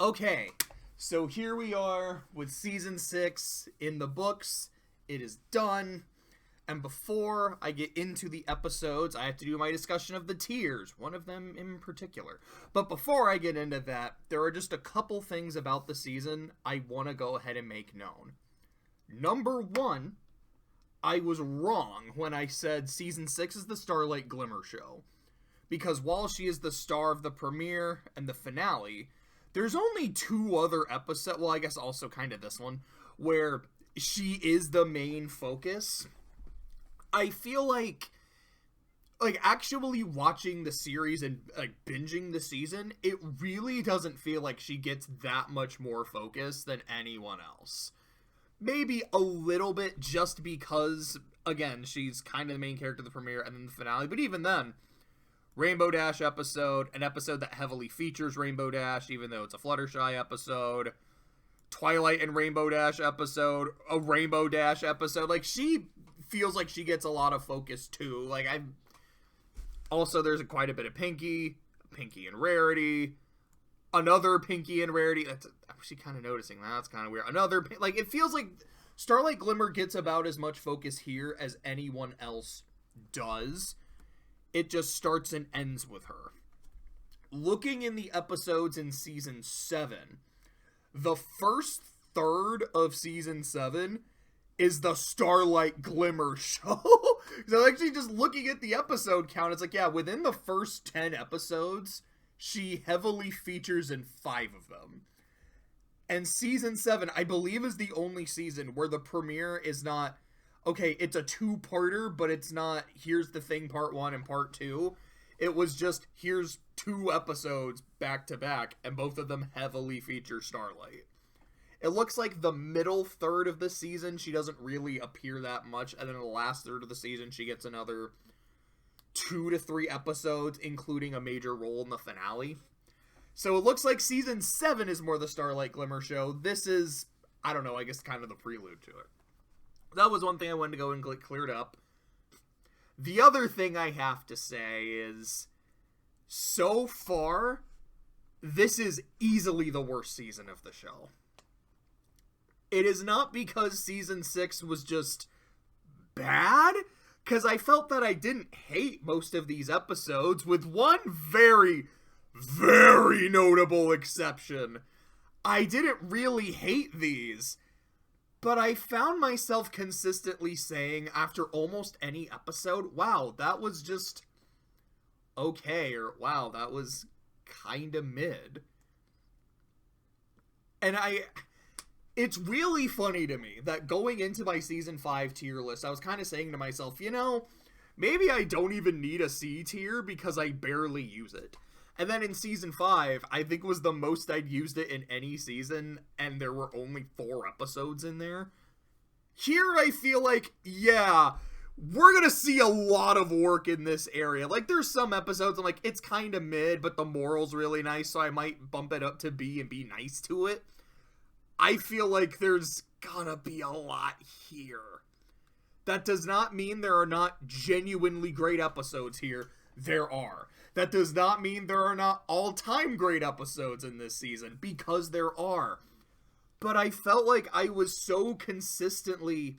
Okay, so here we are with season 6 in the books. It is done. And before I get into the episodes, I have to do my discussion of the tiers, one of them in particular. But before I get into that, there are just a couple things about the season I want to go ahead and make known. Number one, I was wrong when I said season 6 is the Starlight Glimmer show. Because while she is the star of the premiere and the finale, there's only two other episodes, well, I guess also kind of this one, where she is the main focus. I feel like actually watching the series and binging the season, it really doesn't feel like she gets that much more focus than anyone else. Maybe a little bit just because, again, she's kind of the main character of the premiere and then the finale, but even then, Rainbow Dash episode, an episode that heavily features Rainbow Dash, even though it's a Fluttershy episode, Twilight and Rainbow Dash episode, a Rainbow Dash episode, she feels like she gets a lot of focus too. Also, there's quite a bit of Pinky and Rarity, another Pinky and Rarity. I'm actually kind of noticing that. That's kind of weird. It feels like Starlight Glimmer gets about as much focus here as anyone else does. It just starts and ends with her. Looking in the episodes in season 7, the first third of season 7 is the Starlight Glimmer show. So actually just looking at the episode count, it's within the first 10 episodes, she heavily features in 5 of them. And season 7, I believe, is the only season where the premiere is not, okay, it's a 2-parter, but it's not, here's the thing, part 1 and part 2. It was just, here's 2 episodes back to back, and both of them heavily feature Starlight. It looks like the middle third of the season, she doesn't really appear that much, and then in the last third of the season, she gets another 2 to 3 episodes, including a major role in the finale. So it looks like season 7 is more the Starlight Glimmer show. This is, I don't know, I guess kind of the prelude to it. That was one thing I wanted to go and get cleared up. The other thing I have to say is, so far, this is easily the worst season of the show. It is not because season 6 was just bad, because I felt that I didn't hate most of these episodes, with one very, very notable exception. I didn't really hate these, but I found myself consistently saying after almost any episode, wow, that was just okay, or wow, that was kinda mid. And it's really funny to me that going into my season 5 tier list, I was kind of saying to myself, maybe I don't even need a C tier because I barely use it. And then in season 5, I think was the most I'd used it in any season, and there were only 4 episodes in there. Here I feel like, we're gonna see a lot of work in this area. There's some episodes I'm like, it's kind of mid, but the moral's really nice, so I might bump it up to B and be nice to it. I feel like there's gonna be a lot here. That does not mean there are not genuinely great episodes here. There are. That does not mean there are not all-time great episodes in this season, because there are. But I felt like I was so consistently,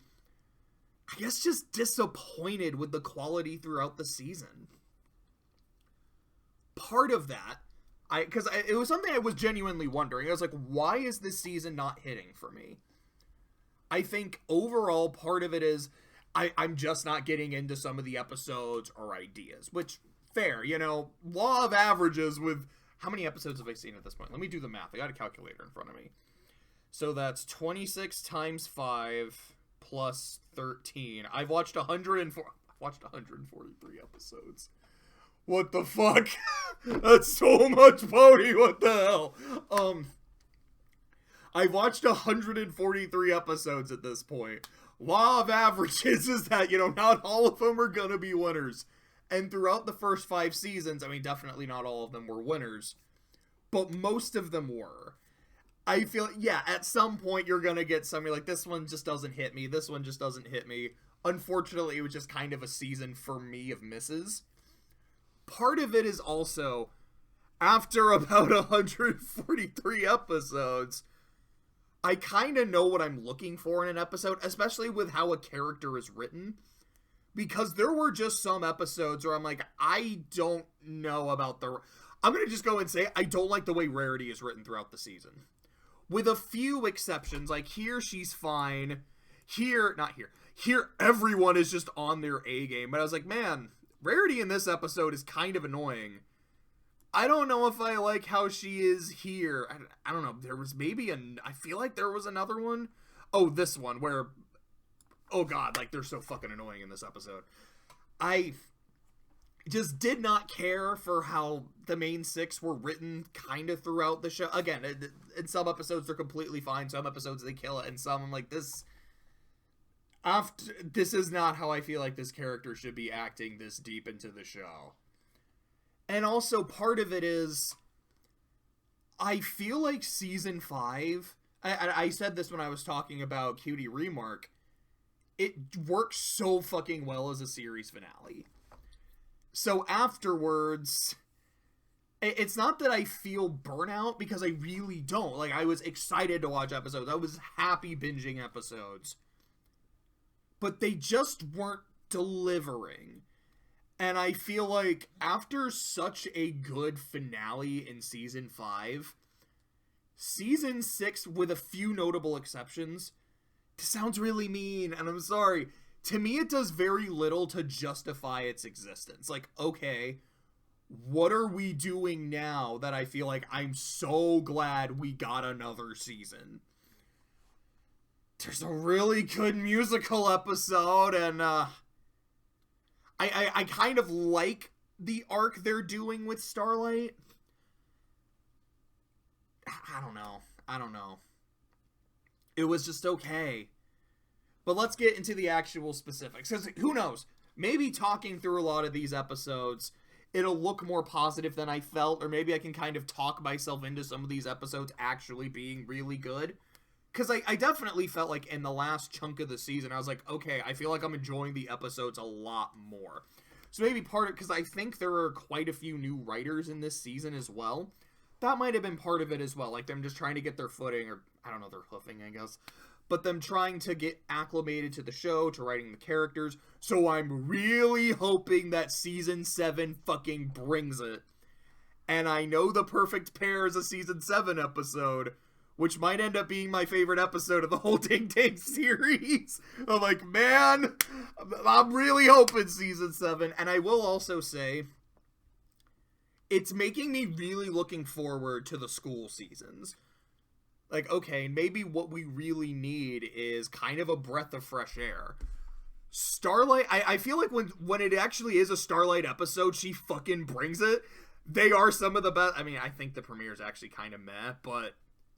I guess, just disappointed with the quality throughout the season. Part of that, because it was something I was genuinely wondering. I was like, why is this season not hitting for me? I think overall part of it is I'm just not getting into some of the episodes or ideas, which, fair, law of averages with, how many episodes have I seen at this point? Let me do the math. I got a calculator in front of me. So that's 26 times 5 plus 13. I've watched 143 episodes. What the fuck? That's so much pony, what the hell? I've watched 143 episodes at this point. Law of averages is that, not all of them are gonna be winners. And throughout the first 5 seasons, definitely not all of them were winners, but most of them were. I feel, at some point you're gonna get something like, this one just doesn't hit me, this one just doesn't hit me. Unfortunately, it was just kind of a season for me of misses. Part of it is also, after about 143 episodes, I kind of know what I'm looking for in an episode, especially with how a character is written. Because there were just some episodes where I'm like, I don't know about the... I'm going to just go and say, I don't like the way Rarity is written throughout the season. With a few exceptions, like here, she's fine. Here, not here. Here, everyone is just on their A game. But I was like, man, Rarity in this episode is kind of annoying. I don't know if I like how she is here. I don't know. There was maybe I feel like there was another one. Oh, this one where... Oh god, like, they're so fucking annoying in this episode. I just did not care for how the main six were written kind of throughout the show. Again, in some episodes they're completely fine. Some episodes they kill it. And some I'm like, this is not how I feel like this character should be acting this deep into the show. And also part of it is, I feel like season 5, I said this when I was talking about Cutie Remark, it works so fucking well as a series finale. So afterwards, it's not that I feel burnout, because I really don't. Like, I was excited to watch episodes. I was happy binging episodes. But they just weren't delivering. And I feel like after such a good finale in season 5, season 6, with a few notable exceptions, sounds really mean, and I'm sorry. To me, it does very little to justify its existence. Like, okay, what are we doing now that I feel like I'm so glad we got another season? There's a really good musical episode, and I kind of like the arc they're doing with Starlight. I don't know. It was just okay. But let's get into the actual specifics. Because who knows? Maybe talking through a lot of these episodes, it'll look more positive than I felt. Or maybe I can kind of talk myself into some of these episodes actually being really good. Because I definitely felt like in the last chunk of the season, I was like, okay, I feel like I'm enjoying the episodes a lot more. So maybe part of it, because I think there are quite a few new writers in this season as well. That might have been part of it as well. Like them just trying to get their footing, or I don't know, their hoofing, I guess. But them trying to get acclimated to the show, to writing the characters. So I'm really hoping that season 7 fucking brings it. And I know The Perfect Pair is a season 7 episode, which might end up being my favorite episode of the whole Ding Dang series. I'm like, man, I'm really hoping season 7. And I will also say, it's making me really looking forward to the school seasons. Like, okay, maybe what we really need is kind of a breath of fresh air. Starlight, I feel like when it actually is a Starlight episode, she fucking brings it. They are some of the best. I mean, I think the premiere is actually kind of meh, but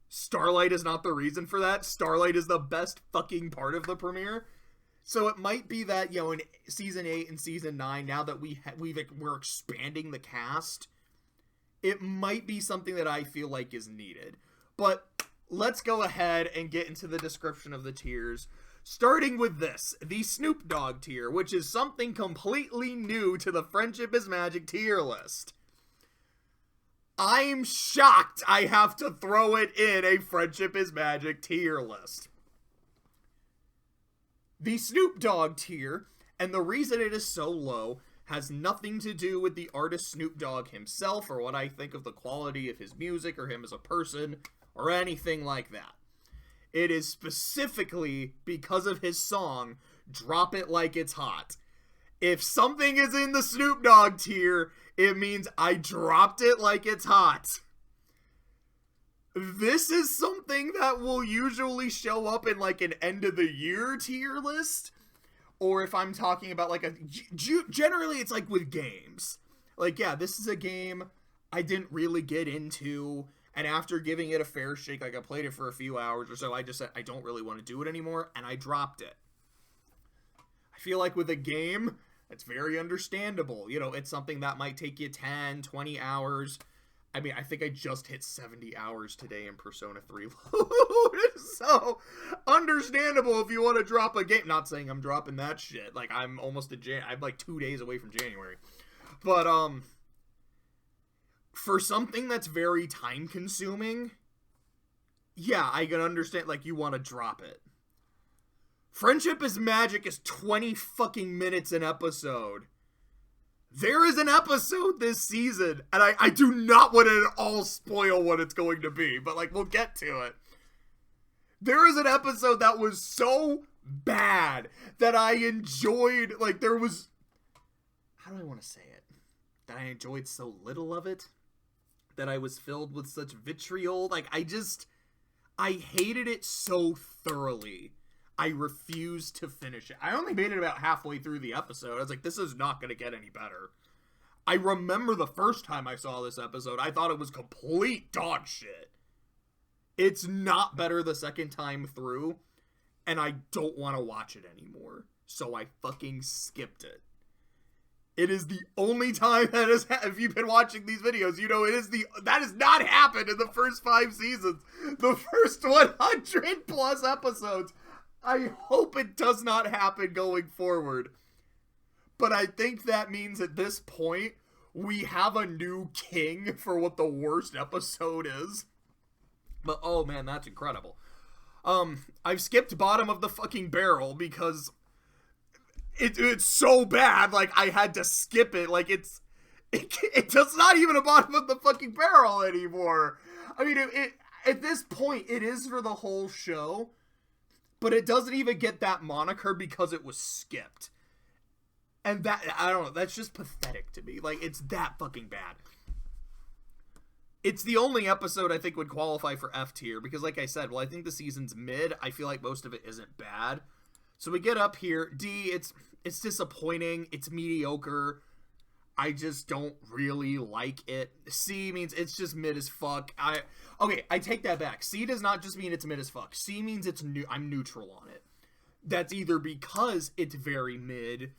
Starlight is not the reason for that. Starlight is the best fucking part of the premiere. So it might be that, you know, in season 8 and season 9, now that we're expanding the cast, it might be something that I feel like is needed. But let's go ahead and get into the description of the tiers. Starting with this, the Snoop Dogg tier, which is something completely new to the Friendship is Magic tier list. I'm shocked I have to throw it in a Friendship is Magic tier list. The Snoop Dogg tier, and the reason it is so low, has nothing to do with the artist Snoop Dogg himself, or what I think of the quality of his music, or him as a person, or anything like that. It is specifically because of his song, Drop It Like It's Hot. If something is in the Snoop Dogg tier, it means I dropped it like it's hot. This is something that will usually show up in like an end of the year tier list. Or if I'm talking about like generally it's like with games. Like, yeah, this is a game I didn't really get into. And after giving it a fair shake, like I played it for a few hours or so, I just said, I don't really want to do it anymore. And I dropped it. I feel like with a game, it's very understandable. You know, it's something that might take you 10, 20 hours. I mean, I think I just hit 70 hours today in Persona 3 Load. So, understandable if you want to drop a game. Not saying I'm dropping that shit. Like, I'm almost I'm like 2 days away from January. But, For something that's very time consuming, yeah, I can understand, like, you want to drop it. Friendship is Magic is 20 fucking minutes an episode. There is an episode this season, and I do not want to at all spoil what it's going to be, but, like, we'll get to it. There is an episode that was so bad that I enjoyed, like, there was, how do I want to say it? That I enjoyed so little of it, that I was filled with such vitriol. Like, I hated it so thoroughly. I refused to finish it. I only made it about halfway through the episode. I was like, this is not going to get any better. I remember the first time I saw this episode, I thought it was complete dog shit. It's not better the second time through, and I don't want to watch it anymore. So I fucking skipped it. It is the only time that has, if you've been watching these videos, you know that has not happened in the first 5 seasons. The first 100 plus episodes. I hope it does not happen going forward. But I think that means at this point, we have a new king for what the worst episode is. But, oh man, that's incredible. I've skipped bottom of the fucking barrel because it's so bad, like, I had to skip it. Like, it's not even a bottom of the fucking barrel anymore. I mean, at this point, it is for the whole show, but it doesn't even get that moniker because it was skipped. And that, I don't know, that's just pathetic to me. Like, it's that fucking bad. It's the only episode I think would qualify for F tier, because like I said, well, I think the season's mid. I feel like most of it isn't bad. So we get up here. D, it's disappointing. It's mediocre. I just don't really like it. C means it's just mid as fuck. I take that back. C does not just mean it's mid as fuck. C means I'm neutral on it. That's either because it's very mid,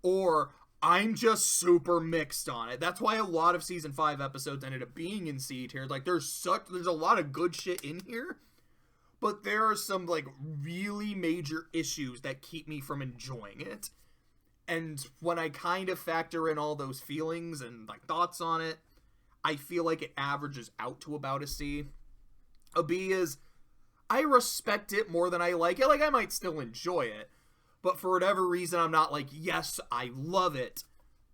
or I'm just super mixed on it. That's why a lot of season 5 episodes ended up being in C tier. Like, there's a lot of good shit in here, but there are some, like, really major issues that keep me from enjoying it. And when I kind of factor in all those feelings and, like, thoughts on it, I feel like it averages out to about a C. A B is, I respect it more than I like it. Like, I might still enjoy it, but for whatever reason, I'm not like, yes, I love it,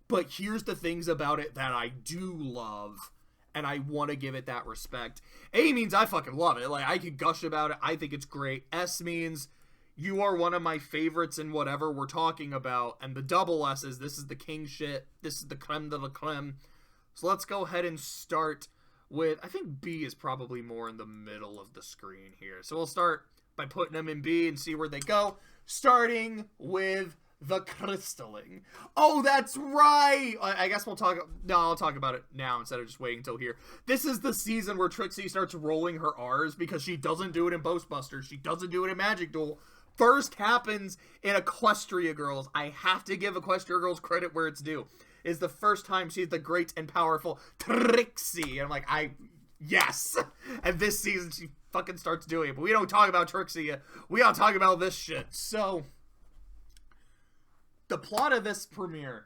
but here's the things about it that I do love, and I want to give it that respect. A means I fucking love it. Like, I could gush about it. I think it's great. S means you are one of my favorites in whatever we're talking about, and the double S is this is the king shit. This is the creme de la creme. So let's go ahead and start with, I think B is probably more in the middle of the screen here. So we'll start by putting them in B and see where they go. Starting with the crystalling. Oh, that's right! I guess I'll talk about it now instead of just waiting until here. This is the season where Trixie starts rolling her R's because she doesn't do it in Ghostbusters. She doesn't do it in Magic Duel. First happens in Equestria Girls. I have to give Equestria Girls credit where it's due. Is the first time she's the great and powerful Trixie. And I'm like, yes! And this season she fucking starts doing it, but we don't talk about Trixie yet. We don't talk about this shit. So, the plot of this premiere,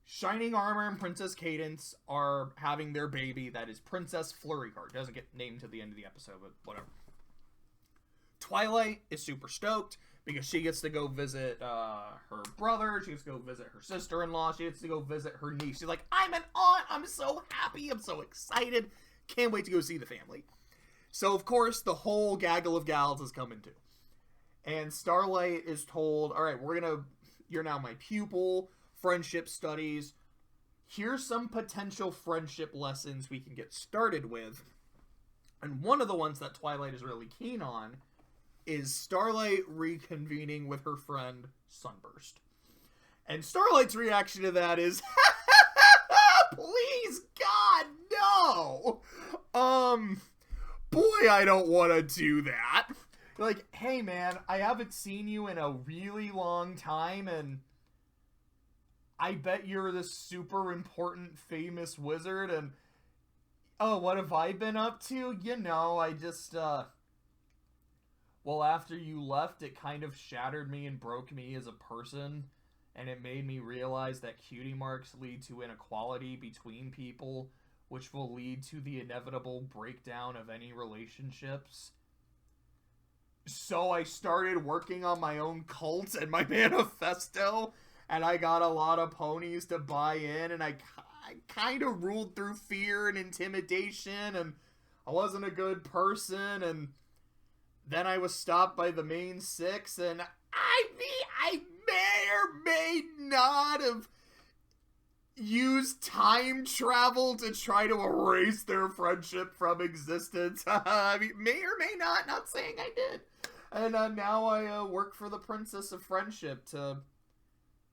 Shining Armor and Princess Cadence are having their baby. That is Princess Flurry Card. Doesn't get named to the end of the episode, but whatever. Twilight is super stoked because she gets to go visit her brother. She gets to go visit her sister-in-law. She gets to go visit her niece. She's like, I'm an aunt. I'm so happy. I'm so excited. Can't wait to go see the family. So, of course, the whole gaggle of gals is coming too. And Starlight is told, all right, you're now my pupil, friendship studies. Here's some potential friendship lessons we can get started with. And one of the ones that Twilight is really keen on is Starlight reconvening with her friend Sunburst. And Starlight's reaction to that is, please, God, no! Boy, I don't want to do that. Like, hey man, I haven't seen you in a really long time, and I bet you're this super important, famous wizard, and oh, what have I been up to? You know, I just, well, after you left, it kind of shattered me and broke me as a person, and it made me realize that cutie marks lead to inequality between people, which will lead to the inevitable breakdown of any relationships. So I started working on my own cult and my manifesto, and I got a lot of ponies to buy in, and I kind of ruled through fear and intimidation, and I wasn't a good person, and then I was stopped by the main six, and I may or may not have used time travel to try to erase their friendship from existence. I mean, may or may not saying I did. And now I work for the Princess of Friendship to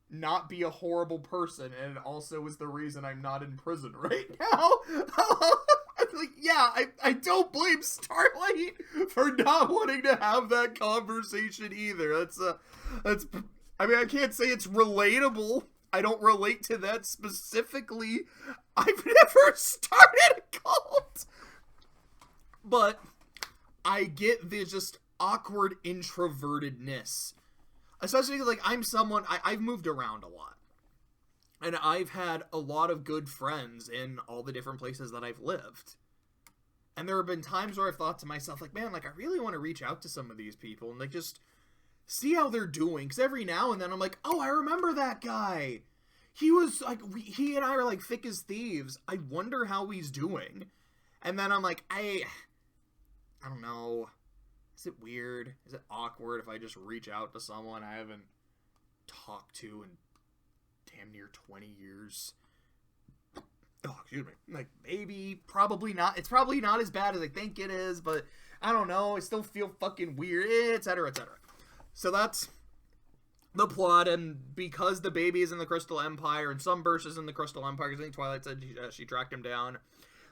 not be a horrible person, and it also is the reason I'm not in prison right now. Like, yeah, I don't blame Starlight for not wanting to have that conversation either. That's I mean, I can't say it's relatable. I don't relate to that specifically. I've never started a cult. But I get the just awkward introvertedness. Especially, like, I'm someone, I've moved around a lot. And I've had a lot of good friends in all the different places that I've lived. And there have been times where I've thought to myself, like, man, like, I really want to reach out to some of these people and, like, just see how they're doing. Because every now and then I'm like, oh, I remember that guy. He was, like, he and I are, like, thick as thieves. I wonder how he's doing. And then I'm like, I don't know. Is it weird? Is it awkward if I just reach out to someone I haven't talked to in damn near 20 years? Oh, excuse me. Like, maybe, probably not. It's probably not as bad as I think it is, but I don't know. I still feel fucking weird, etc., etc. So that's the plot, and because the baby is in the Crystal Empire, and Sunburst is in the Crystal Empire, because I think Twilight said she tracked him down.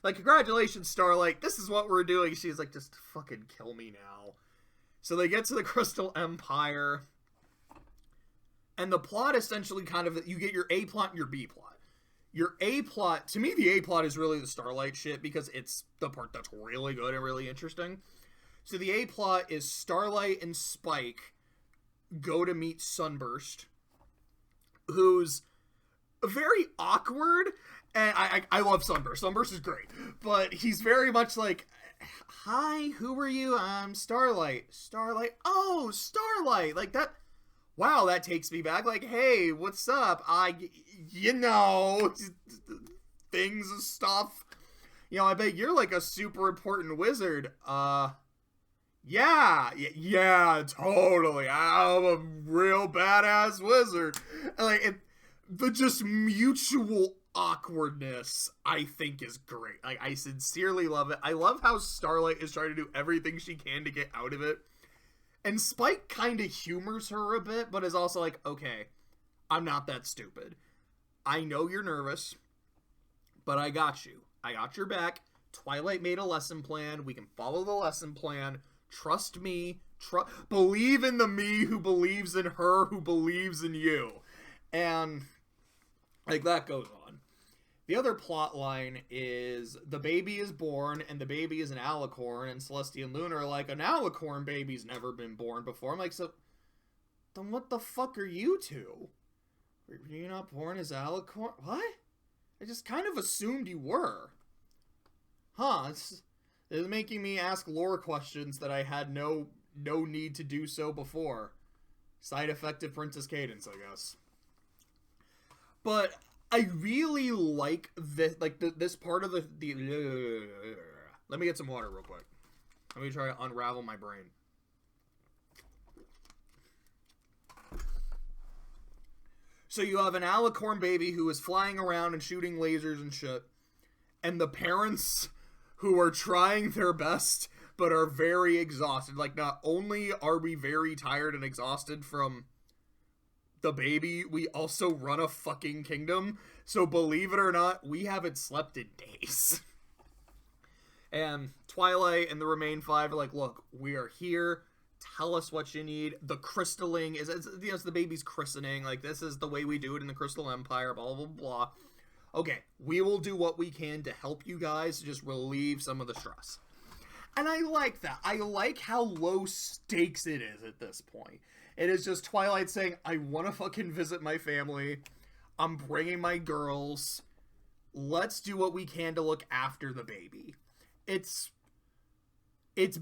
Like, congratulations, Starlight, this is what we're doing. She's like, just fucking kill me now. So they get to the Crystal Empire, and the plot essentially kind of, you get your A plot and your B plot. Your A plot, to me the A plot is really the Starlight shit, because it's the part that's really good and really interesting. So the A plot is Starlight and Spike go to meet Sunburst, who's very awkward. And I love Sunburst. Sunburst is great. But he's very much like, hi, who are you? I'm Starlight. Starlight? Oh, Starlight! Like that. Wow, that takes me back. Like, hey, what's up? You know, things and stuff. You know, I bet you're like a super important wizard. Yeah, totally. I'm a real badass wizard. And like, the just mutual awkwardness, I think, is great. Like, I sincerely love it. I love how Starlight is trying to do everything she can to get out of it. And Spike kind of humors her a bit, but is also like, okay, I'm not that stupid. I know you're nervous, but I got you. I got your back. Twilight made a lesson plan. We can follow the lesson plan. Trust me. Believe in the me who believes in her who believes in you. And, like, that goes on. The other plot line is the baby is born, and the baby is an alicorn, and Celestia and Luna are like, an alicorn baby's never been born before. I'm like, so, then what the fuck are you two? Were you not born as alicorn? What? I just kind of assumed you were. Huh, it's making me ask lore questions that I had no need to do so before. Side effect of Princess Cadence, I guess. But I really like this, this part of the let me get some water real quick. Let me try to unravel my brain. So you have an alicorn baby who is flying around and shooting lasers and shit, and the parents who are trying their best but are very exhausted. Like, not only are we very tired and exhausted from the baby, we also run a fucking kingdom. So believe it or not, we haven't slept in days. And Twilight and the Remain Five are like, look, we are here. Tell us what you need. The crystalling is, it's the baby's christening. Like, this is the way we do it in the Crystal Empire, blah, blah, blah. Okay, we will do what we can to help you guys just relieve some of the stress. And I like that. I like how low stakes it is at this point. It is just Twilight saying, I want to fucking visit my family. I'm bringing my girls. let's do what we can to look after the baby. It's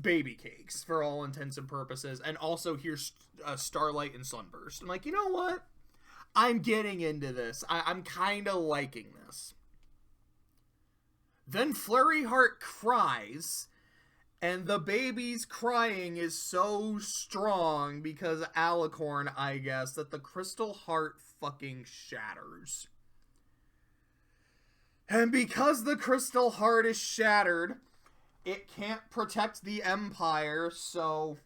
baby cakes for all intents and purposes. And also here's Starlight and Sunburst. I'm like, you know what? I'm getting into this. I'm kind of liking this. Then Flurry Heart cries, and the baby's crying is so strong because Alicorn, I guess, that the Crystal Heart fucking shatters. And because the Crystal Heart is shattered, it can't protect the Empire, so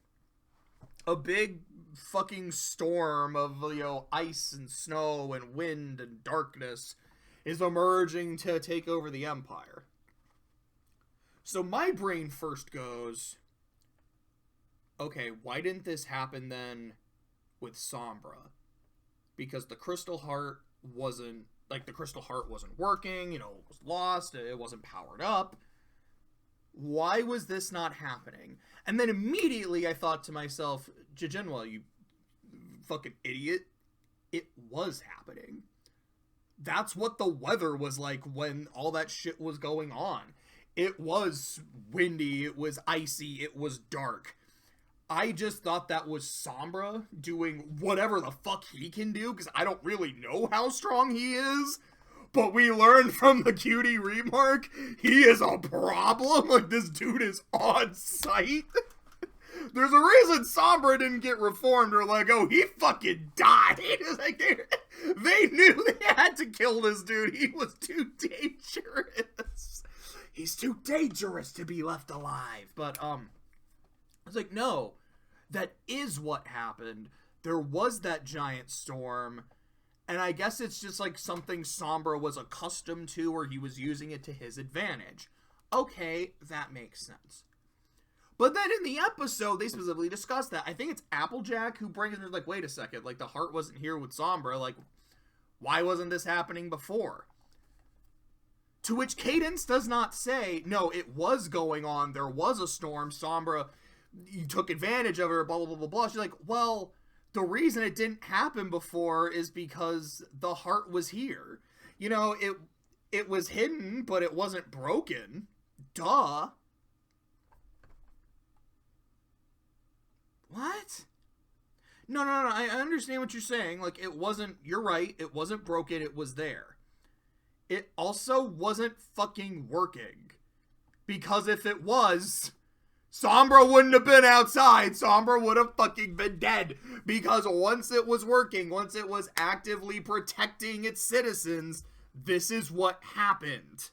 a big fucking storm of, ice and snow and wind and darkness is emerging to take over the Empire. So my brain first goes, okay, why didn't this happen then with Sombra? Because the Crystal Heart wasn't working, it was lost, it wasn't powered up. Why was this not happening? And then immediately I thought to myself, JJNW, you fucking idiot, it was happening. That's what the weather was like when all that shit was going on. It was windy, it was icy, it was dark. I just thought that was Sombra doing whatever the fuck he can do, because I don't really know how strong he is. But we learned from the cutie remark, he is a problem. Like, this dude is on site. There's a reason Sombra didn't get reformed, or like, oh, he fucking died. Like, they knew they had to kill this dude. He was too dangerous. He's too dangerous to be left alive. But, I was like, no, that is what happened. There was that giant storm, and I guess it's just like something Sombra was accustomed to, or he was using it to his advantage. Okay, that makes sense. But then in the episode, they specifically discuss that. I think it's Applejack who brings it, like, wait a second, like, the heart wasn't here with Sombra, like, why wasn't this happening before? To which Cadence does not say, no, it was going on, there was a storm, Sombra, you took advantage of her, blah, blah, blah, blah, blah. She's like, well, the reason it didn't happen before is because the heart was here. It was hidden, but it wasn't broken. Duh. What? No, I understand what you're saying. Like, you're right, it wasn't broken, it was there. It also wasn't fucking working. Because if it was, Sombra wouldn't have been outside. Sombra would have fucking been dead. Because once it was working, once it was actively protecting its citizens, this is what happened.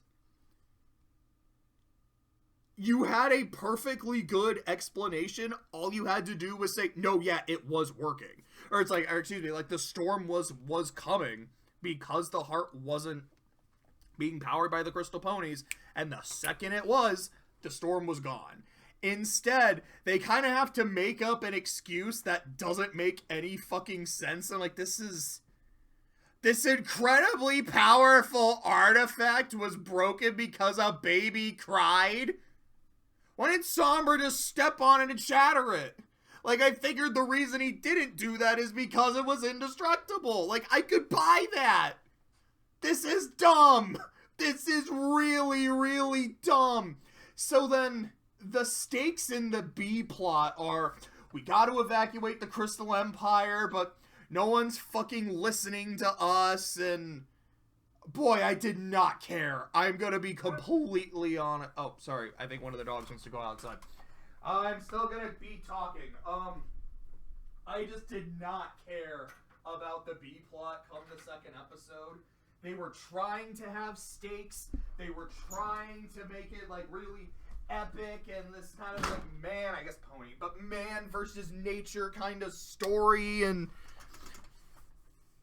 You had a perfectly good explanation. All you had to do was say, no, yeah, it was working. Or it's like, like the storm was coming because the heart wasn't being powered by the Crystal Ponies. And the second it was, the storm was gone. Instead, they kind of have to make up an excuse that doesn't make any fucking sense. And like, this incredibly powerful artifact was broken because a baby cried. Why didn't Sombra just step on it and shatter it? Like, I figured the reason he didn't do that is because it was indestructible. Like, I could buy that. This is dumb. This is really, really dumb. So then, the stakes in the B plot are, we gotta evacuate the Crystal Empire, but no one's fucking listening to us, and boy, I did not care. I'm gonna be completely on it. Oh, sorry, I think one of the dogs wants to go outside. I'm still gonna be talking. I just did not care about the B plot come the second episode. They were trying to have stakes. They were trying to make it, like, really epic and this kind of, like, man versus nature kind of story, and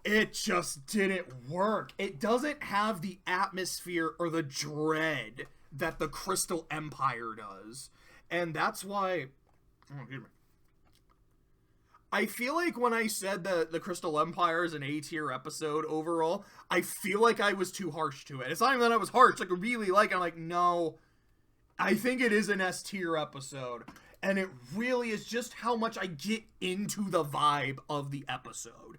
it just didn't work. It doesn't have the atmosphere or the dread that the Crystal Empire does. And that's why, I feel like when I said that the Crystal Empire is an A-tier episode overall, I feel like I was too harsh to it. It's not even that I was harsh, like, I really like it. I'm like, no, I think it is an S-tier episode. And it really is just how much I get into the vibe of the episode.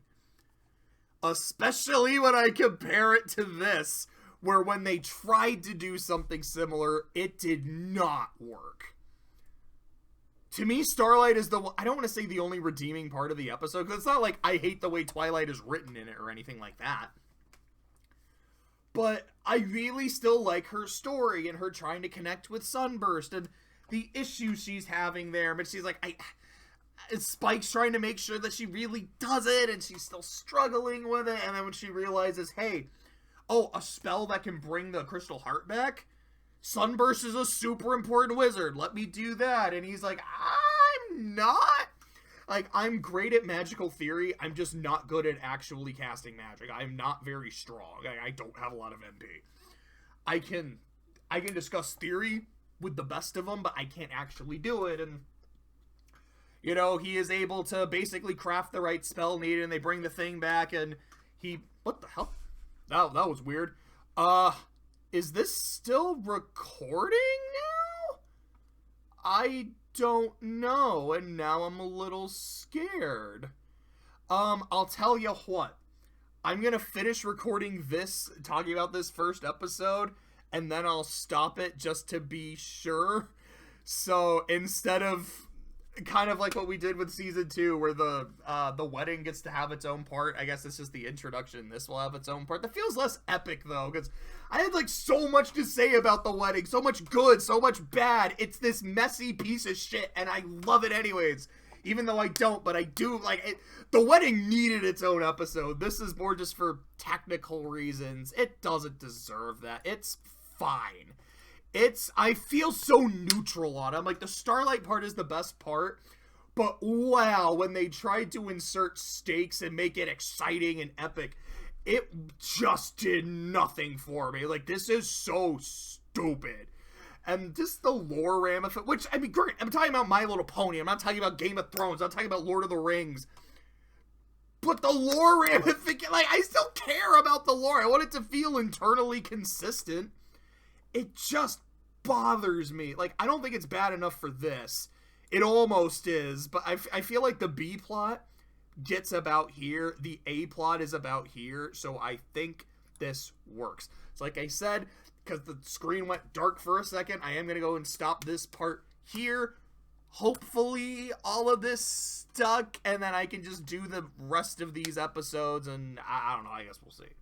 Especially when I compare it to this, where when they tried to do something similar, it did not work. To me, Starlight is I don't want to say the only redeeming part of the episode, because it's not like I hate the way Twilight is written in it or anything like that. But I really still like her story and her trying to connect with Sunburst and the issues she's having there. But she's like, Spike's trying to make sure that she really does it, and she's still struggling with it. And then when she realizes, hey, a spell that can bring the Crystal Heart back? Sunburst is a super important wizard. Let me do that. And he's like, I'm not. Like, I'm great at magical theory. I'm just not good at actually casting magic. I'm not very strong. I don't have a lot of MP. I can discuss theory with the best of them, but I can't actually do it. And, you know, he is able to basically craft the right spell needed, and they bring the thing back, and what the hell? That was weird. Is this still recording now? I don't know, and now I'm a little scared. I'll tell you what. I'm gonna finish recording this, talking about this first episode, and then I'll stop it just to be sure. So instead of kind of like what we did with season 2, where the wedding gets to have its own part, I guess it's just the introduction. This will have its own part. That feels less epic though, because I had like so much to say about the wedding, so much good, so much bad. It's this messy piece of shit, and I love it anyways. Even though I don't, but I do like it. The wedding needed its own episode. This is more just for technical reasons. It doesn't deserve that. It's fine. I feel so neutral on it. I'm like, the Starlight part is the best part, but wow, when they tried to insert stakes and make it exciting and epic, it just did nothing for me. Like, this is so stupid. And just the lore ramifications, which, I mean, great, I'm talking about My Little Pony, I'm not talking about Game of Thrones, I'm talking about Lord of the Rings. But the lore ramifications, like, I still care about the lore. I want it to feel internally consistent. It just bothers me. Like, I don't think it's bad enough for this. It almost is, but I feel like the B plot gets about here. The A plot is about here, so I think this works. So like I said, because the screen went dark for a second, I am going to go and stop this part here. Hopefully all of this stuck, and then I can just do the rest of these episodes, and I don't know, I guess we'll see.